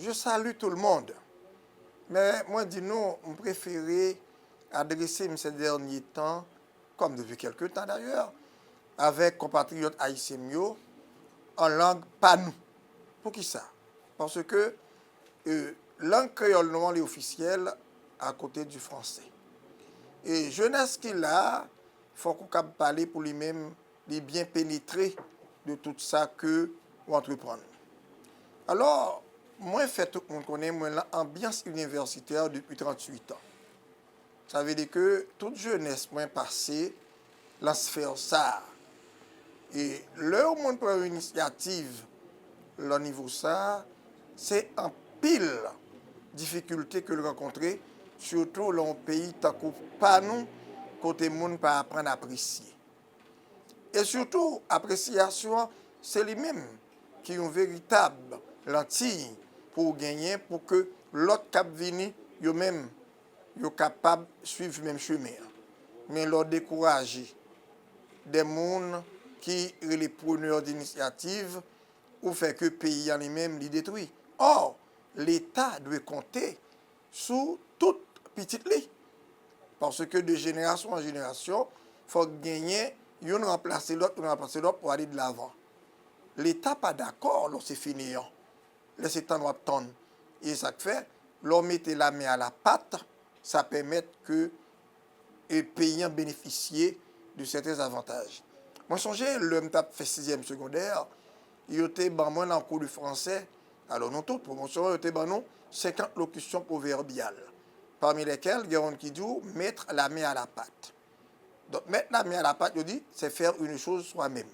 je salue tout le monde. Mais moi, dis nous, je préférais adresser ces derniers temps, comme depuis quelques temps d'ailleurs, avec compatriotes haïtiens en langue pas nous. Pour qui ça? Parce que langue créole normalement est officielle à côté du français. Et jeunesse qu'il a, il faut qu'on puisse parler pour lui-même, lui bien pénétrer de tout ça que on entreprend. Alors, moi, fait tout le monde connaît moi l'ambiance universitaire depuis 38 ans. Ça veut dire que toute jeunesse moi passée, la sphère ça. Et là où on prend une initiative, le niveau ça, c'est en pile difficulté que le rencontrer, surtout dans un pays tant que pas nous, côté monde pas apprendre à apprécier. Et surtout, appréciation, c'est lui-même qui est une véritable lentille pour gagner, pour que l'autre cap vini, yo même, yo capable de suivre le même chemin. Mais leur décourager des gens qui sont les preneurs d'initiative ou fait que le pays en lui-même les détruit. Or, l'État doit compter sur toute petite lit. Parce que de génération en génération, il faut gagner, une remplacer l'autre pour aller de l'avant. L'État n'est pas d'accord, c'est fini. Laissez temps attendre. Et ça fait, l'on mettait la main à la pâte, ça permet que les payants bénéficient de certains avantages. Moi, je songeais, l'homme fait 6e secondaire, il était dans le cours de français, alors non toute promotion, il était dans 50 locutions proverbiales, parmi lesquelles il y a un qui dit mettre la main à la pâte. Donc, mettre la main à la pâte, je dis, c'est faire une chose soi-même.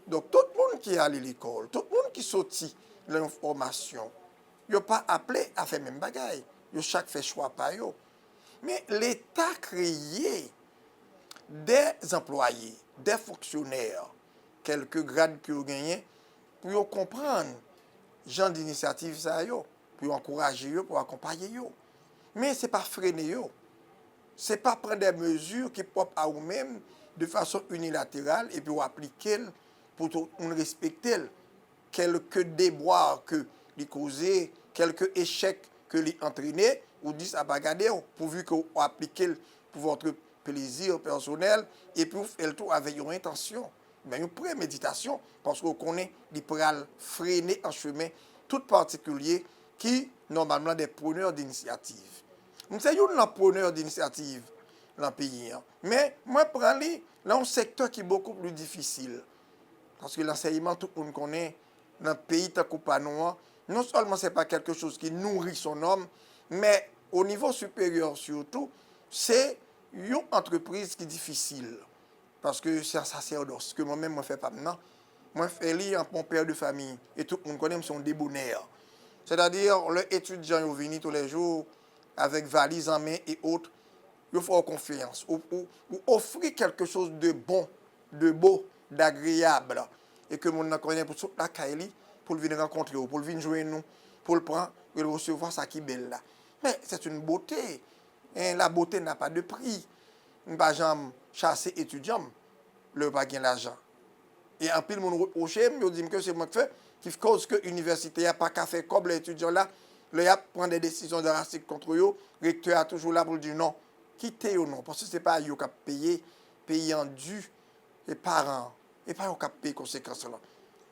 Donc, tout le monde qui est allé à l'école, tout le monde qui sortit l'information, il n'est pas appelé à faire même bagaille. Il chaque fait choix par eux. Mais l'État créé des employés, des fonctionnaires, quelques grades que vous gagnez, pour comprendre genre d'initiative ça yo, pour encourager yo, pour accompagner yo. Mais c'est pas freiner yo. C'est pas prendre des mesures qui propres à vous-même de façon unilatérale et puis vous appliquer pour tout le monde respecter quelques déboires que les causer, quelques échecs que les entraîner ou disent à bagader pourvu que vous appliquez pour votre plaisir personnel et pour faire le tout avec une intention. Mais une préméditation, parce qu'on connaît les pral freiner en chemin tout particulier qui, normalement, des preneurs d'initiative. Nous sommes des preneurs d'initiative dans le pays. Mais moi, je prends là un secteur qui est beaucoup plus difficile. Parce que l'enseignement, tout le monde connaît, dans le pays, non seulement ce n'est pas quelque chose qui nourrit son homme, mais au niveau supérieur surtout, c'est une entreprise qui est difficile. Parce que c'est un sacerdoce que moi-même je ne fais pas maintenant. Moi, je fais lire mon père de famille. Et tout le monde connaît son débonnaire. C'est-à-dire, les étudiants qui viennent tous les jours avec valises en main et autres, il faut confiance. Ou offrir quelque chose de bon, de beau, d'agréable. Et que mon connaît pour toute la Kaili, pour venir rencontrer, pour venir jouer nous, pour le prendre, pour le recevoir, ça qui est belle là. Mais c'est une beauté. Et la beauté n'a pas de prix. Je ne vais pas chasser étudiants, le pas gain l'argent. Et en pile, mon reproche, je dis que c'est moi qui fais, qui cause que l'université n'a pas qu'à faire comme les étudiants là, le y a prendre des décisions drastiques contre eux, le recteur est toujours là pour dire non, quittez ou non, parce que ce n'est pas eux qui payent, payant dû, les parents, et pas eux qui payent les conséquences là.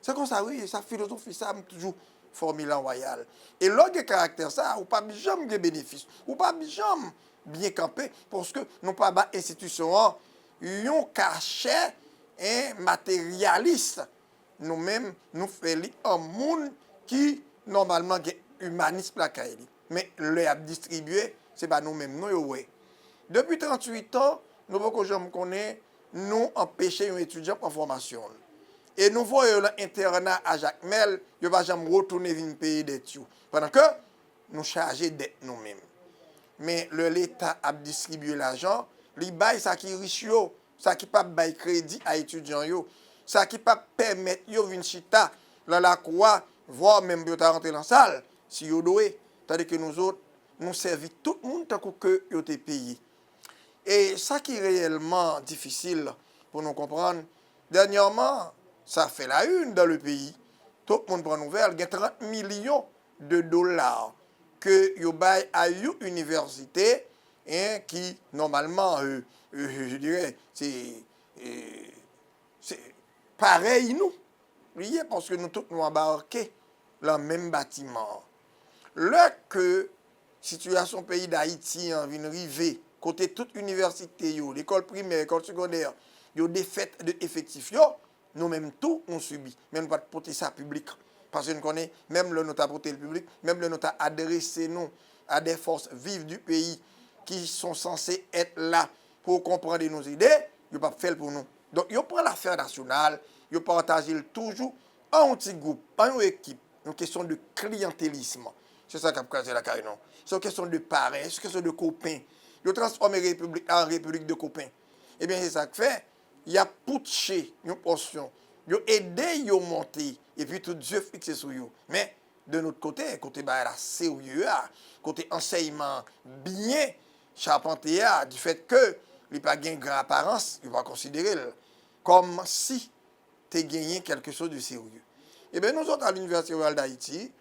C'est comme ça, oui, sa philosophie, ça a toujours formule royale. Et l'autre caractère, ça, ou pas jamais de bénéfices, ou pas jamais bien campé, parce que nous pas bas institution, yon cachet et matérialiste. Nous-mêmes, nous faisons un monde qui, normalement, est humaniste. Mais le a distribué, ce n'est pas nous-mêmes. Nous, depuis 38 ans, nous beaucoup de gens connaissent, nous empêchons les étudiants en formation. Et nous voyons l'internat à Jacmel, il ne va jamais retourner dans le pays d'études. Pendant que nous chargeons d'être nous-mêmes. Mais l'État a distribué l'argent, il bail ça qui est riche, ça qui pas bail crédit à étudiants, ça qui pas permettre yo vinn chita dans la cour, voire même de rentrer dans la salle, si yo doué. Tandis que nous autres, nous servons tout le monde tant que yo te payé. Et ça qui est réellement difficile pour nous comprendre, dernièrement, ça fait la une dans le pays. Tout le monde prend nouvelle, il y a 30 millions de dollars que yo bail à une université hein, qui, normalement, je dirais, c'est pareil, nous. Oui, parce que nous tous nous embarqués dans le même bâtiment. Là que situation pays d'Haïti en vient arriver, côté toute université, l'école primaire, l'école secondaire, yo défaite de effectifs, nous-mêmes tout, on subit. Mais nous pas porter ça public. Parce que nous connaissons, même le notre porter le public, même le notre adressé nous à des forces vives du pays qui sont censées être là pour comprendre nos idées, ils ne pas faire pour nous. Donc, ils prennent l'affaire nationale, ils partagent toujours en petit groupe, en équipe, une question de clientélisme. C'est ça qu'a causé la carrière. C'est une question de parrain, c'est une question de copains. Ils transforment la République en République de copains. Eh bien, c'est ça que fait. Il y a putché une portion. Ils ont aidé à monter. Et puis, tout Dieu fixé sur eux. Mais, de notre côté, côté la sérieux, côté enseignement bien charpenté, du fait que il n'a pas une grande apparence, il va considérer comme si tu as gagné quelque chose de sérieux. Eh bien, nous autres, à l'Université royale d'Haïti,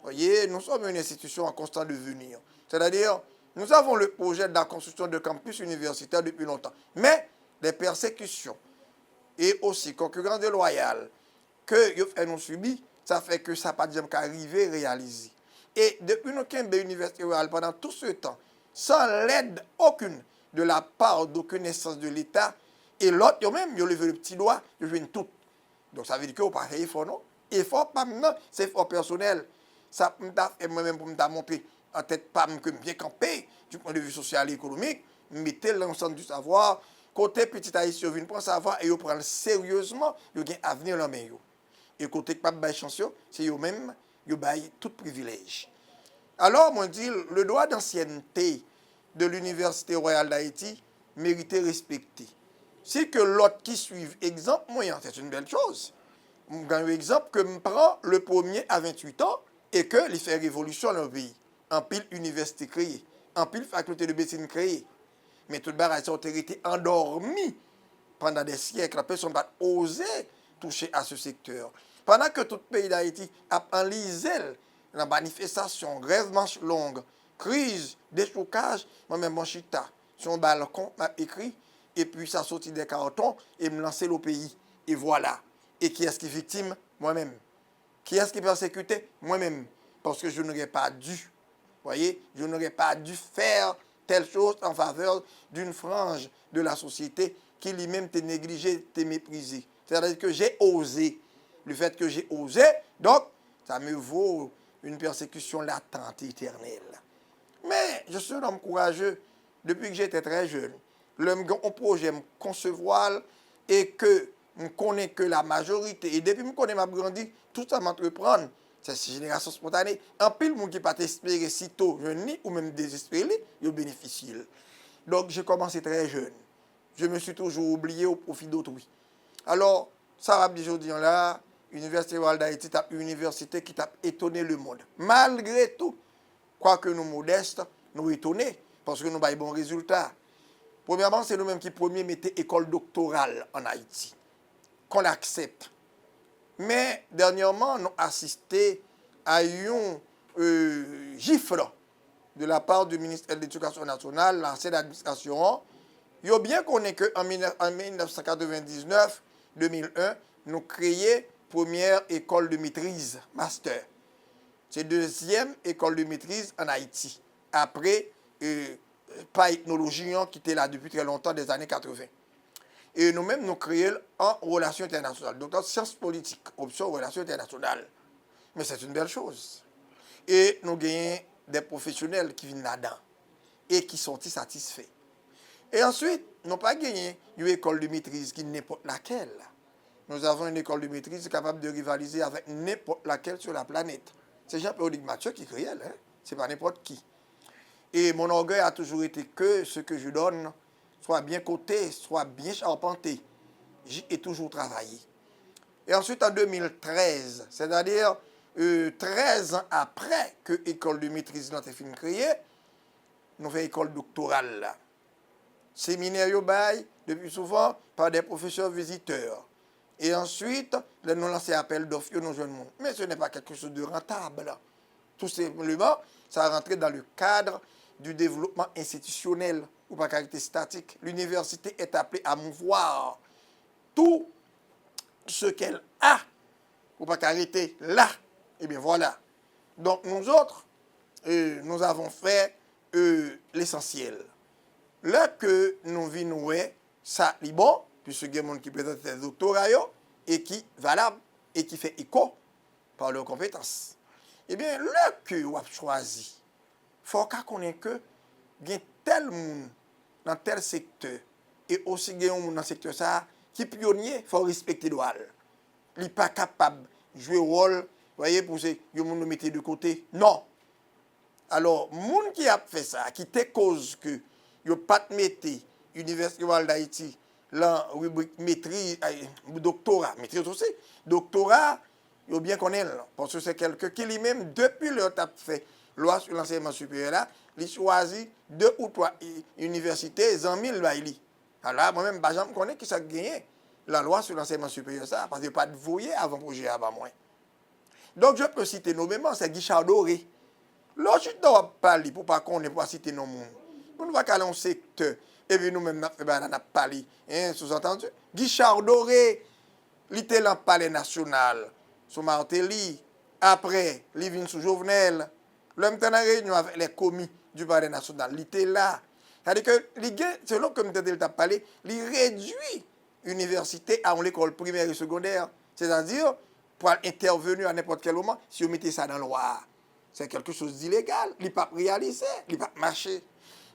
voyez, nous sommes une institution en constant devenir. C'est-à-dire, nous avons le projet de la construction de campus universitaires depuis longtemps. Mais, les persécutions et aussi concurrence déloyale que nous subissons, ça fait que ça n'a pas jamais arrivé à réaliser. Et depuis nous avons l'Université royale pendant tout ce temps, sans l'aide aucune de la part d'aucune instance de l'État, et l'autre, ils même, ils ont levé le petit doigt, ils viennent tout. Donc ça veut dire que vous pas fait effort, non? Effort, pas maintenant, c'est effort personnel. Ça m'a fait moi-même pour me monter en tête, pas que bien campé, du point de vue social et économique, mettez l'ensemble du savoir, côté petit haïtien, vient prendre savoir et vous prendre sérieusement, vous avez un avenir dans les mains. Et côté pas de chance, c'est eux-mêmes, vous avez tout privilège. Alors, moi, je dis, le droit d'ancienneté de l'Université royale d'Haïti méritait respecter. Si que l'autre qui suive exemple moyen, c'est une belle chose. Je prends un exemple que je prends le premier à 28 ans et que il fait révolution dans le pays. En pile université créée, en pile faculté de médecine créée. Mais tout le monde a été endormi pendant des siècles. La personne n'a pas osé toucher à ce secteur. Pendant que tout le pays d'Haïti a enlisé la manifestation, grève manche longue, crise, déchocage, moi-même, mon chita, sur un balcon, m'a écrit, et puis ça sortit des cartons, et me lancer au pays. Et voilà. Et qui est-ce qui est victime? Moi-même. Qui est-ce qui est persécuté? Moi-même. Parce que je n'aurais pas dû, voyez, je n'aurais pas dû faire telle chose en faveur d'une frange de la société qui lui-même t'est négligé, t'est méprisé. C'est-à-dire que j'ai osé. Le fait que j'ai osé, donc, ça me vaut une persécution latente et éternelle. Mais je suis un homme courageux depuis que j'étais très jeune. Le projet me concevoir et que je connais que la majorité, et depuis que je connais ma grandi, tout ça m'entreprendre. C'est une génération spontanée. En pile, les gens qui ne pas espérer si tôt, jeune ou même désespéré, ils bénéficient. Donc, j'ai commencé très jeune. Je me suis toujours oublié au profit d'autrui. Alors, ça va dire aujourd'hui là, l'Université royale d'Haïti est une université qui a étonné le monde. Malgré tout, quoique nous modestes, nous étonnés, parce que nous avons des bons résultats. Premièrement, c'est nous-mêmes qui premier mettons école doctorale en Haïti, qu'on accepte. Mais dernièrement, nous avons assisté à un gifle de la part du ministère de l'Éducation nationale, l'ancienne administration. Il faut bien qu'on ait qu'en 1999-2001, nous créons première école de maîtrise, master. C'est deuxième école de maîtrise en Haïti, après pas ethnologie qui était là depuis très longtemps, des années 80. Et nous-mêmes, nous créons en relations internationales. Donc, en sciences politiques, option relations internationales. Mais c'est une belle chose. Et nous gagnons des professionnels qui viennent là-dedans et qui sont satisfaits. Et ensuite, nous n'avons pas gagné une école de maîtrise qui n'est n'importe laquelle. Nous avons une école de maîtrise capable de rivaliser avec n'importe laquelle sur la planète. C'est Jean-Pierre Mathieu qui crée elle, hein? Ce n'est pas n'importe qui. Et mon orgueil a toujours été que ce que je donne soit bien coté, soit bien charpenté. J'y ai toujours travaillé. Et ensuite, en 2013, c'est-à-dire 13 ans après que l'école de maîtrise n'a été créée, nous faisons école doctorale là. Séminaire yo bail, depuis souvent par des professeurs visiteurs. Et ensuite, nous lançons appel d'offres, nous jeunes monde. Mais ce n'est pas quelque chose de rentable. Tout simplement, ça rentre dans le cadre du développement institutionnel ou pas caractère statique. L'université est appelée à mouvoir tout ce qu'elle a ou pas arrêter là. Et bien voilà. Donc nous autres, nous avons fait l'essentiel. Là que nous venons, ça est bon, puisque il y a des gens qui présentent des doctorats et qui valable et qui fait écho par leurs compétences. Eh bien, là que vous avez choisi, il faut qu'on ait que il y a tel monde dans tel secteur et aussi il y a un monde dans ce secteur ça qui est pionnier, il faut respecter le droit. Il n'est pas capable de jouer rôle, voyez, pour ces gens nous mettre de côté. Non. Alors, monde qui a fait ça, qui te cause que yo pas mettre Université d'Haïti la rubrique maîtrise doctorat, maîtrise aussi, doctorat, yo bien connaître parce que c'est quelqu'un qui lui-même depuis le t'a fait loi sur l'enseignement supérieur là, il choisit 2 ou 3 universités 100 000 baili. Alors moi-même bah j'en connais qui ça gagné la loi sur l'enseignement supérieur ça parce que pas de voyer avant projet avant moi. Donc je peux citer nommément c'est Guichard Doré. Là je dois parler pour pas qu'on ne pas citer nos monde. Pour nous va caler un secteur et puis nous-mêmes n'a parlé hein sous-entendu Guichard Doré il était dans le palais national sous Martelly après il vient sous Jovenel l'homme était en réunion avec les commis du palais national il était là c'est-à-dire que selon comme tu as parlé il réduit l'université à une école primaire et secondaire c'est-à-dire pour intervenir à n'importe quel moment si vous mettez ça dans la loi c'est quelque chose d'illégal il n'est pas réalisé il n'est pas marché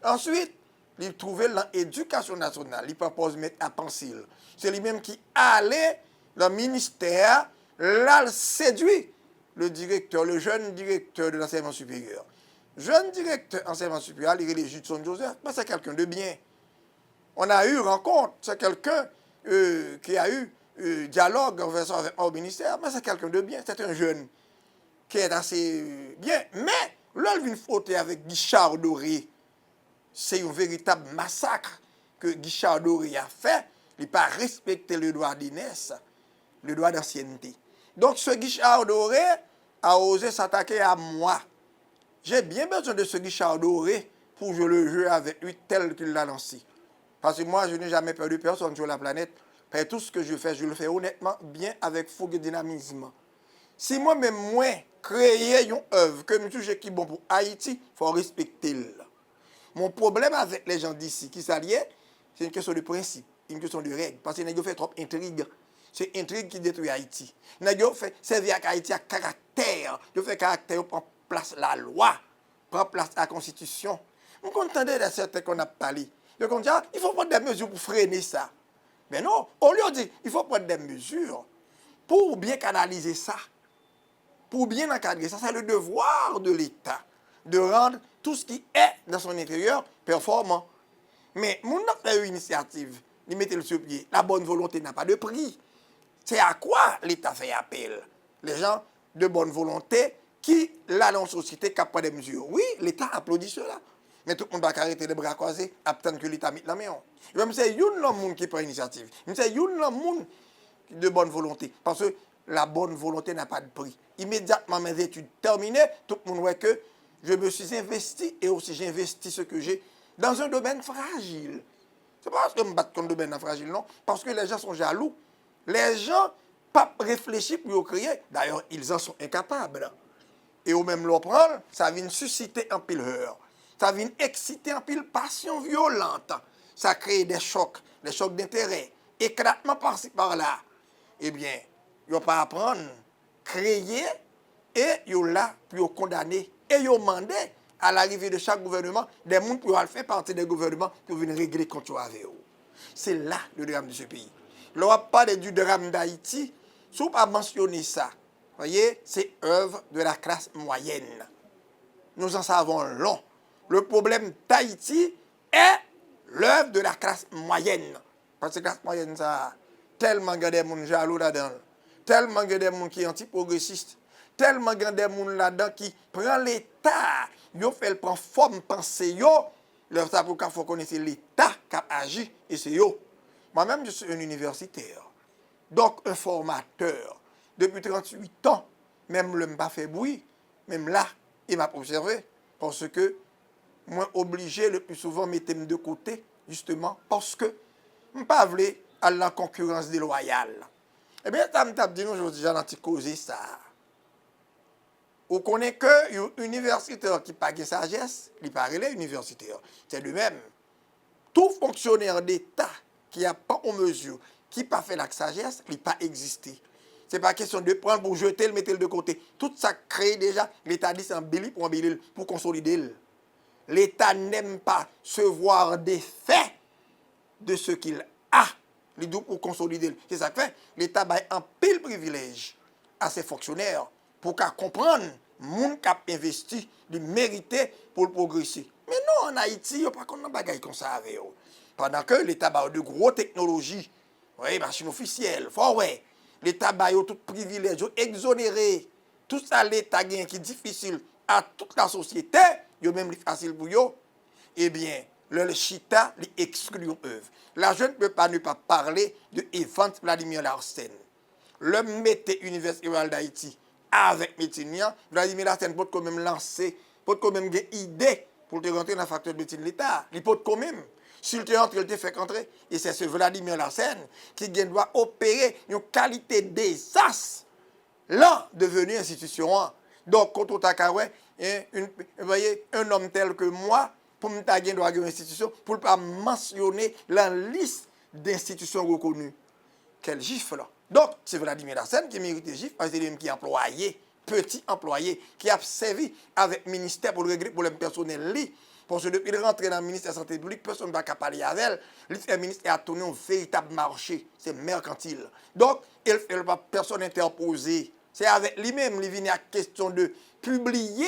ensuite il trouvait l'éducation nationale il propose mettre à penser c'est lui-même qui allait le ministère là séduit le directeur, le jeune directeur de l'enseignement supérieur. Jeune directeur d'enseignement supérieur, il est Judson Joseph, mais c'est quelqu'un de bien. On a eu rencontre, c'est quelqu'un qui a eu dialogue avec au ministère, mais c'est quelqu'un de bien, c'est un jeune qui est assez bien. Mais là, il vient frotter avec Guichard Doré. C'est un véritable massacre que Guichard Doré a fait. Il n'a pas respecté le droit d'aînesse, le droit d'ancienneté. Donc, ce Guichard Doré a osé s'attaquer à moi. J'ai bien besoin de ce Guichard Doré pour jouer le jeu avec lui tel qu'il l'a lancé. Parce que moi, je n'ai jamais perdu personne sur la planète. Et tout ce que je fais, je le fais honnêtement, bien avec fougue et dynamisme. Si moi-même, moi, créer une œuvre que je suis qui est bon pour Haïti, il faut respecter. Mon problème avec les gens d'ici qui s'allient, c'est une question de principe, une question de règle. Parce qu'ils ont fait trop d'intrigue. C'est intrigue qui détruit Haïti. Ils ont fait servir à Haïti à caractère. Ils ont fait caractère, prend place la loi, prend place la constitution. On entendait de certains qu'on a parlé. Ils ont dit, il faut prendre des mesures pour freiner ça. Mais non, on lui a dit, il faut prendre des mesures pour bien canaliser ça, pour bien encadrer ça. C'est le devoir de l'État de rendre tout ce qui est dans son intérieur performant. Mais mon a fait une initiative, il mettait le sur pied. La bonne volonté n'a pas de prix. C'est à quoi l'État fait appel? Les gens de bonne volonté qui, là, dans la société, qui prennent des mesures. Oui, l'État applaudit cela. Mais tout le monde va arrêter les bras croisés, attendre que l'État mette la main. Même c'est une monde qui prend l'initiative. C'est une monde de bonne volonté. Parce que la bonne volonté n'a pas de prix. Immédiatement, mes études terminées, tout le monde voit que je me suis investi et aussi j'ai investi ce que j'ai dans un domaine fragile. C'est pas parce que je me bats contre un domaine fragile, non. Parce que les gens sont jaloux. Les gens pas réfléchis pour créer. D'ailleurs, ils en sont incapables. Et au même le prendre, ça vient susciter un pile heure. Ça vient exciter un pile passion violente. Ça crée des chocs d'intérêt, éclatement par-ci par-là. Eh bien, il ne pas apprendre, créer, et il là pour condamner, et il demander à l'arrivée de chaque gouvernement, des gens qui vont faire partie des gouvernements pour venir régler contre avec eux. C'est là le drame de ce pays. L'on parle du drame d'Haïti, si on pas mentionner ça, voyez, c'est œuvre de la classe moyenne. Nous en savons long. Le problème d'Haïti est l'œuvre de la classe moyenne. Parce que la classe moyenne, ça, tellement il y a des gens jaloux là-dedans, tellement il y a des gens qui sont anti-progressistes, tellement il y a des gens là-dedans qui prennent l'État, ils prennent forme pensée, leur ça pour qu'il faut connaître l'État qui agit, et c'est eux. Moi-même, je suis un universitaire, donc un formateur. Depuis 38 ans, même le m'a fait bruit, même là, Et m'a observé parce que moi obligé le plus souvent mettre de côté justement parce que je pas voulu à la concurrence déloyale. Eh bien, ça me dit nous aujourd'hui dans causer ça. On connaît que un universitaire qui n'a pas de sagesse, il parle les universitaires. C'est lui-même. Tout fonctionnaire d'État qui n'a pas en mesure, qui n'a pas fait la sagesse, il n'a pas existé. Ce n'est pas question de prendre pour jeter, le mettre de côté. Tout ça crée déjà, l'État dit c'est un béli pour consolider. L'État n'aime pas se voir des faits de ce qu'il a. Il dit pour consolider. C'est ça que fait. L'État a un pile privilège à ses fonctionnaires pour qu'à comprendre, moun qui a investi, il mérite pour progresser. Mais non, en Haïti, il n'y a pas de bagaille comme ça avec eux. Pendant que l'État a de grosses technologies, oui, machines officielles, fort ouais. L'État a tout privilège, exonéré. Tout ça, l'État gagne qui est difficile à toute la société, il même facile pour eux. Eh bien, le chita l'exclut œuvre. Là, je ne peux pas ne pas parler de Evans Vladimir Larsen. Le métier universitaire d'Haïti avec Métinian, Vladimir Larsen peut quand même lancer, peut quand même avoir une idée pour te rentrer dans le facteur de médecine de l'État. Il peut quand même. S'il te rentre, il te fait rentrer. Et c'est ce Vladimir Larsen qui doit opérer une qualité désastre là devenu institution. Donc, quand on t'a un homme tel que moi, pour me taguer dans une institution, pour ne pas mentionner la liste d'institutions reconnues. Quel gifle là. Donc, c'est Vladimir Larsen qui mérite le gifle, parce que c'est lui qui est employé, petit employé, qui a servi avec le ministère pour régler les problèmes personnels. Parce que depuis qu'il est rentré dans le ministère de la Santé publique, personne ne va pas parler avec elle. Le ministère a tourné un véritable marché, c'est mercantile. Donc, il ne fait pas personne interposée. C'est avec lui-même, il vient à question de publier.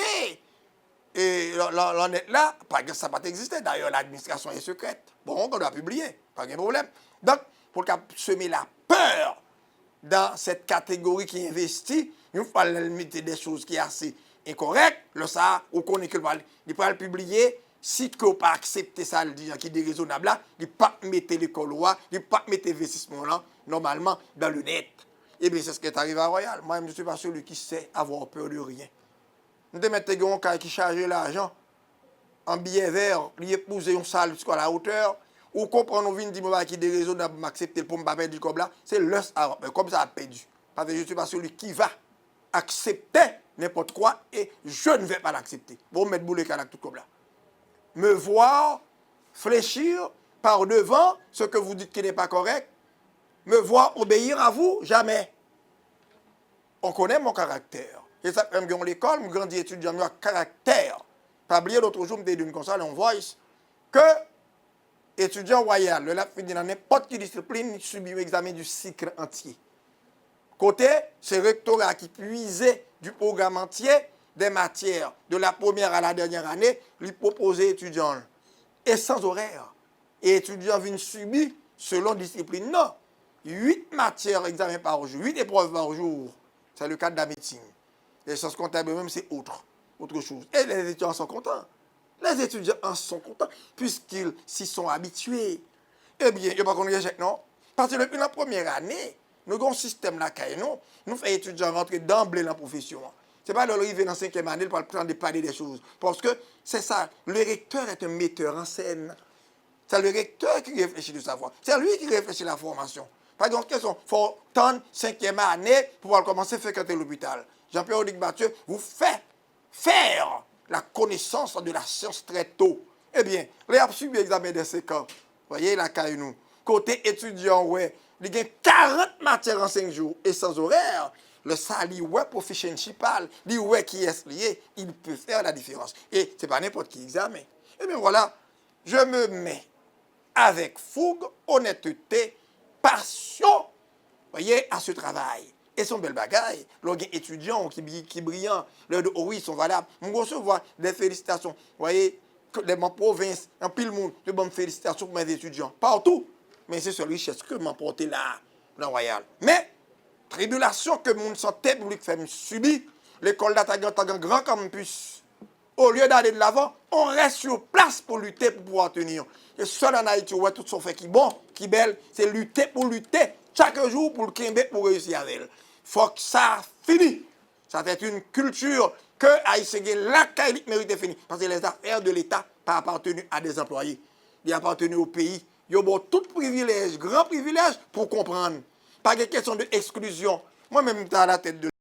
Et l'on est là, pas que ça n'a pas existé. D'ailleurs, l'administration est secrète. Bon, on doit publier, pas de problème. Donc, pour semer la peur dans cette catégorie qui investit, il faut limiter des choses qui sont assez incorrectes. Le ça, on connaît que il peut le publier. Si tu n'as pas accepté ça, qui est déraisonnable, il ne peut pas mettre l'école, il ne peut pas mettre l'investissement là, normalement, dans le net. Et bien, c'est ce qui est arrivé à Royal. Moi, je ne suis pas celui qui sait avoir peur de rien. Nous devons mettre quelqu'un qui charge l'argent en billet vert, il épouse une salle jusqu'à la hauteur, ou comprendre nous vient dire qui est déraisonnable m'accepter pour ne pas perdre du comme là, c'est l'os à comme ça a perdu. Parce que je ne suis pas celui qui va accepter n'importe quoi et je ne vais pas l'accepter. Bon, mettre boule avec tout comme là. Me voir fléchir par devant ce que vous dites qui n'est pas correct, me voir obéir à vous, jamais. On connaît mon caractère. Et ça, même dans l'école, je grandis étudiant, j'ai un caractère. Pas oublier l'autre jour, je me dis comme ça, on voice, que étudiant royal, le lab fini dans n'importe quelle discipline, il subit un examen du cycle entier. Côté, c'est le rectorat qui puisait du programme entier des matières de la première à la dernière année, lui proposer étudiants. Et sans horaire. Et étudiants viennent subir selon discipline. Non. 8 matières examen par jour, 8 épreuves par jour. C'est le cas de la médecine. Les sciences comptables même, c'est autre chose. Et les étudiants sont contents. Les étudiants en sont contents puisqu'ils s'y sont habitués. Eh bien, il n'y a pas qu'on rejette, non? Parce que depuis la première année, nous avons un système là, nous faisons étudiants rentrer d'emblée dans la profession. Ce n'est pas l'arrivée dans la 5e année pour prendre des parler des choses. Parce que c'est ça, le recteur est un metteur en scène. C'est le recteur qui réfléchit de savoir. C'est lui qui réfléchit à la formation. Par exemple, il faut attendre 5e année pour pouvoir commencer à fréquenter l'hôpital. Jean-Pierre Odic Mathieu vous fait faire la connaissance de la science très tôt. Eh bien, les a subi l'examen de 5 ans. Vous voyez, la caille nous. Côté étudiant, ouais, il y a 40 matières en 5 jours et sans horaire. Le sali, ouais, proficiency parle, dit ouais qui est lié, il peut faire la différence. Et ce n'est pas n'importe qui examen. Eh bien voilà, je me mets avec fougue, honnêteté, passion, voyez, à ce travail. Et son bel bagaille, les étudiants qui brillent, les oui, sont valables. On recevoir des félicitations. Vous voyez, dans ma province, en pile monde, de bonnes félicitations pour mes étudiants. Partout. Mais c'est sur richesse que m'emporter là, dans le Royal. Mais, tribulation que mon santé publique fait subir, l'école d'attaquant grand campus. Au lieu d'aller de l'avant, on reste sur place pour lutter, pour pouvoir tenir. Et seul en Haïti, ouais, tout son fait qui bon, qui belle, c'est lutter pour lutter. Chaque jour pour le Québec pour réussir avec elle. Il faut que ça finisse. Ça c'est une culture que Haïtien la qualité mérite fini. Parce que les affaires de l'État pas appartenu à des employés. Il appartenu au pays. Il y a tout privilège, grand privilège pour comprendre. Pas de question d'exclusion. Moi-même, je suis à la tête de